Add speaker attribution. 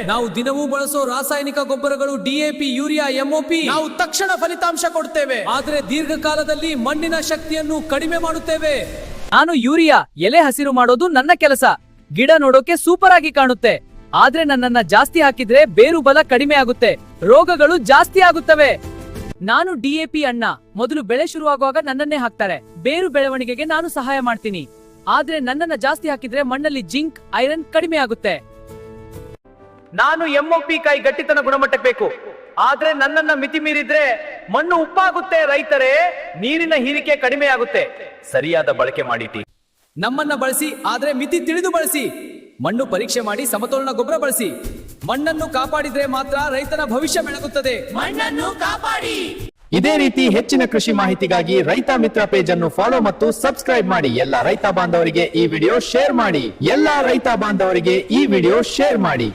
Speaker 1: ನಾವು ದಿನವೂ ಬಳಸೋ ರಾಸಾಯನಿಕ ಗೊಬ್ಬರಗಳು ಡಿಎಪಿ, ಯೂರಿಯಾ, ಎಂಒಪಿ
Speaker 2: ನಾವು ತಕ್ಷಣ ಫಲಿತಾಂಶ ಕೊಡ್ತೇವೆ,
Speaker 1: ಆದರೆ ದೀರ್ಘಕಾಲದಲ್ಲಿ ಮಣ್ಣಿನ ಶಕ್ತಿಯನ್ನು ಕಡಿಮೆ ಮಾಡುತ್ತೇವೆ.
Speaker 3: ನಾನು ಯೂರಿಯಾ ಎಲೆ ಹಸಿರು ಮಾಡೋದು ನನ್ನ ಕೆಲಸ. ಗಿಡ ನೋಡೋಕೆ ಸೂಪರ್ ಆಗಿ ಕಾಣುತ್ತೆ, ಆದ್ರೆ ನನ್ನನ್ನ ಜಾಸ್ತಿ ಹಾಕಿದ್ರೆ ಬೇರು ಬಲ ಕಡಿಮೆ ಆಗುತ್ತೆ, ರೋಗಗಳು ಜಾಸ್ತಿ ಆಗುತ್ತವೆ. ನಾನು ಡಿಎಪಿ ಅಣ್ಣ. ಮೊದಲು ಬೆಳೆ ಶುರುವಾಗುವಾಗ ನನ್ನನ್ನೇ ಹಾಕ್ತಾರೆ. ಬೇರು ಬೆಳವಣಿಗೆಗೆ ನಾನು ಸಹಾಯ ಮಾಡ್ತೀನಿ, ಆದ್ರೆ ನನ್ನನ್ನ ಜಾಸ್ತಿ ಹಾಕಿದ್ರೆ ಮಣ್ಣಲ್ಲಿ ಜಿಂಕ್, ಐರನ್ ಕಡಿಮೆ ಆಗುತ್ತೆ. ನಾನು ಎಂಒಪಿ ಕಾಯಿ ಗಟ್ಟಿತನ ಗುಣಮಟ್ಟಕ್ಕೆ ಬೇಕು, ಆದ್ರೆ ನನ್ನನ್ನ ಮಿತಿ ಮೀರಿದ್ರೆ ಮಣ್ಣು ಉಪ್ಪಾಗುತ್ತೆ. ರೈತರೇ, ನೀರಿನ ಹೀರಿಕೆ ಕಡಿಮೆ ಆಗುತ್ತೆ. ಸರಿಯಾದ ಬಳಕೆ ಮಾಡಿಟಿ.
Speaker 1: ನಮ್ಮನ್ನ ಬಳಸಿ, ಆದ್ರೆ ಮಿತಿ ತಿಳಿದು ಬಳಸಿ. ಮಣ್ಣು ಪರೀಕ್ಷೆ ಮಾಡಿ ಸಮತೋಲನ ಗೊಬ್ಬರ ಬಳಸಿ. ಮಣ್ಣನ್ನು ಕಾಪಾಡಿದ್ರೆ ಮಾತ್ರ ರೈತನ ಭವಿಷ್ಯ ಬೆಳಗುತ್ತದೆ.
Speaker 2: ಮಣ್ಣನ್ನು ಕಾಪಾಡಿ.
Speaker 4: ಇದೇ ರೀತಿ ಹೆಚ್ಚಿನ ಕೃಷಿ ಮಾಹಿತಿಗಾಗಿ ರೈತ ಮಿತ್ರ ಪೇಜ್ ಅನ್ನು ಫಾಲೋ ಮತ್ತು ಸಬ್ಸ್ಕ್ರೈಬ್ ಮಾಡಿ. ಎಲ್ಲ ರೈತ ಬಾಂಧವರಿಗೆ ಈ ವಿಡಿಯೋ ಶೇರ್ ಮಾಡಿ.